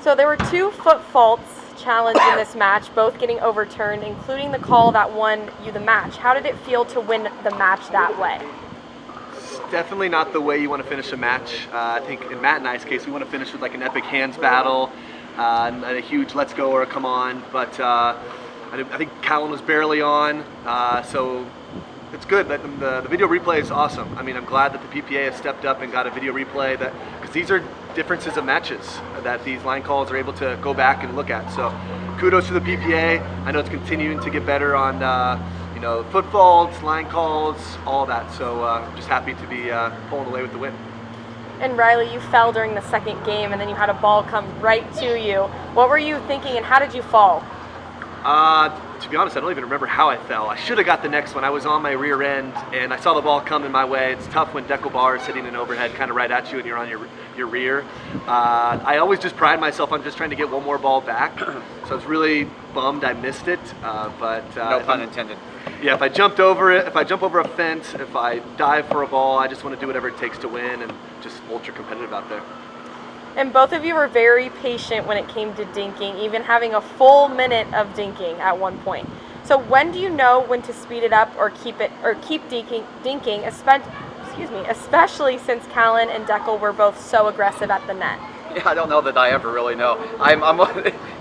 So there were 2 foot faults challenged in this match, both getting overturned, including the call that won you the match. How did it feel to win the match that way? It's definitely not the way you want to finish a match. I think in Matt and I's case, we want to finish with like an epic hands battle and a huge let's go or a come on. But I think Callan was barely on, so it's good. The video replay is awesome. I mean, I'm glad that the PPA has stepped up and got a video replay, because these are differences of matches that these line calls are able to go back and look at. So kudos to the PPA. I know it's continuing to get better on foot faults, line calls, all that. So just happy to be pulling away with the win. And Riley, you fell during the second game, and then you had a ball come right to you. What were you thinking, and how did you fall? To be honest, I don't even remember how I fell. I should have got the next one. I was on my rear end, and I saw the ball coming my way. It's tough when Pickleball is hitting an overhead kind of right at you, and you're on your rear. I always just pride myself on just trying to get one more ball back. So I was really bummed I missed it. But no pun intended. Yeah, if I jumped over it, if I jump over a fence, if I dive for a ball, I just want to do whatever it takes to win and just ultra competitive out there. And both of you were very patient when it came to dinking, even having a full minute of dinking at one point. So when do you know when to speed it up or keep dinking, especially since Callan and Deckel were both so aggressive at the net? Yeah, I don't know that I ever really know.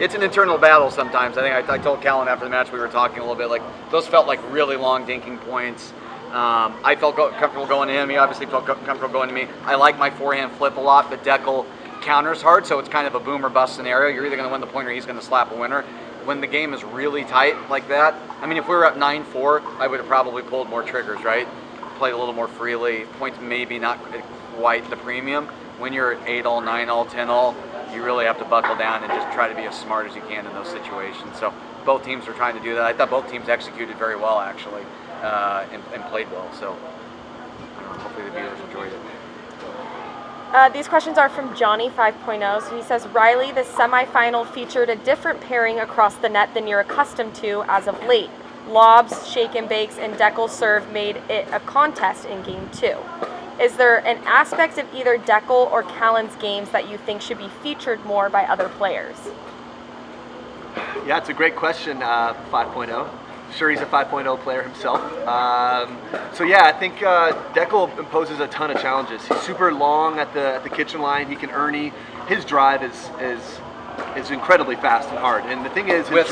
It's an internal battle sometimes. I think I told Callan after the match, we were talking a little bit, like those felt like really long dinking points. I felt comfortable going to him. He obviously felt comfortable going to me. I like my forehand flip a lot, but Deckel counters hard, so it's kind of a boom or bust scenario. You're either going to win the point or he's going to slap a winner. When the game is really tight like that, I mean, if we were up 9-4, I would have probably pulled more triggers, right? Played a little more freely. Points maybe not quite the premium. When you're at 8-all, 9-all, 10-all, you really have to buckle down and just try to be as smart as you can in those situations. So both teams were trying to do that. I thought both teams executed very well, actually, and played well. So hopefully the viewers enjoyed it. These questions are from Johnny 5.0. So he says, Riley, the semifinal featured a different pairing across the net than you're accustomed to as of late. Lobs, shake and bakes, and Deckel's serve made it a contest in game 2. Is there an aspect of either Deckel or Callan's games that you think should be featured more by other players? Yeah, it's a great question, 5.0. Sure, he's a 5.0 player himself. So yeah, I think Deckel imposes a ton of challenges. He's super long at the kitchen line. He can ernie. His drive is incredibly fast and hard. And the thing is, his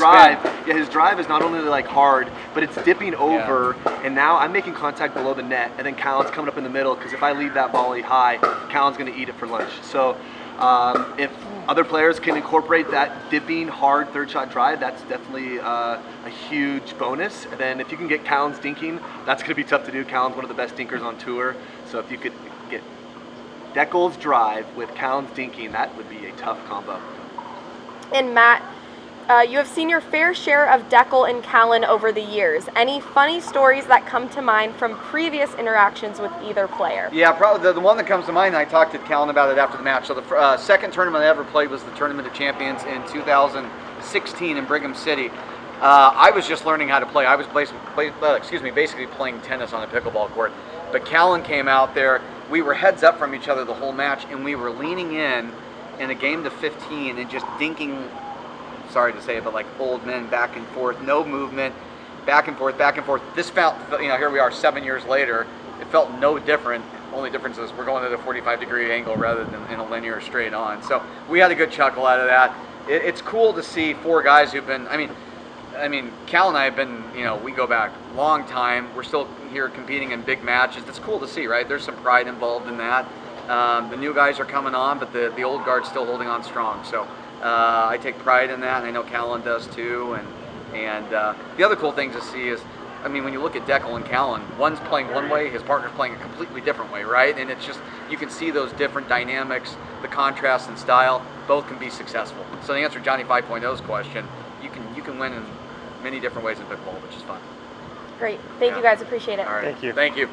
drive is not only like hard, but it's dipping over. Yeah. And now I'm making contact below the net, and then Callan's coming up in the middle, because if I leave that volley high, Callan's going to eat it for lunch. So if other players can incorporate that dipping hard third shot drive, that's definitely a huge bonus. And then if you can get Callan's dinking, that's going to be tough to do. Callan's one of the best dinkers on tour. So if you could get Deckel's drive with Callan's dinking, that would be a tough combo. And Matt, you have seen your fair share of Deckel and Callan over the years. Any funny stories that come to mind from previous interactions with either player? Yeah, probably the one that comes to mind, I talked to Callan about it after the match. So the second tournament I ever played was the Tournament of Champions in 2016 in Brigham City. I was just learning how to play. I was basically playing tennis on a pickleball court. But Callan came out there. We were heads up from each other the whole match, and we were leaning in a game to 15 and just dinking, sorry to say it, but like old men back and forth, no movement, back and forth, back and forth. This felt, here we are 7 years later, it felt no different. Only difference is we're going at a 45-degree angle rather than in a linear straight on. So we had a good chuckle out of that. It's cool to see 4 guys who've been, I mean, Cal and I have been, we go back a long time. We're still here competing in big matches. It's cool to see, right? There's some pride involved in that. The new guys are coming on, but the old guard's still holding on strong. So I take pride in that, and I know Callan does too. And the other cool thing to see is, when you look at Deckel and Callan, one's playing one way, his partner's playing a completely different way, right? And it's just, you can see those different dynamics, the contrast in style. Both can be successful. So to answer Johnny 5.0's question, you can win in many different ways in pickleball, which is fun. Great. Thank you guys. Appreciate it. All right. Thank you. Thank you.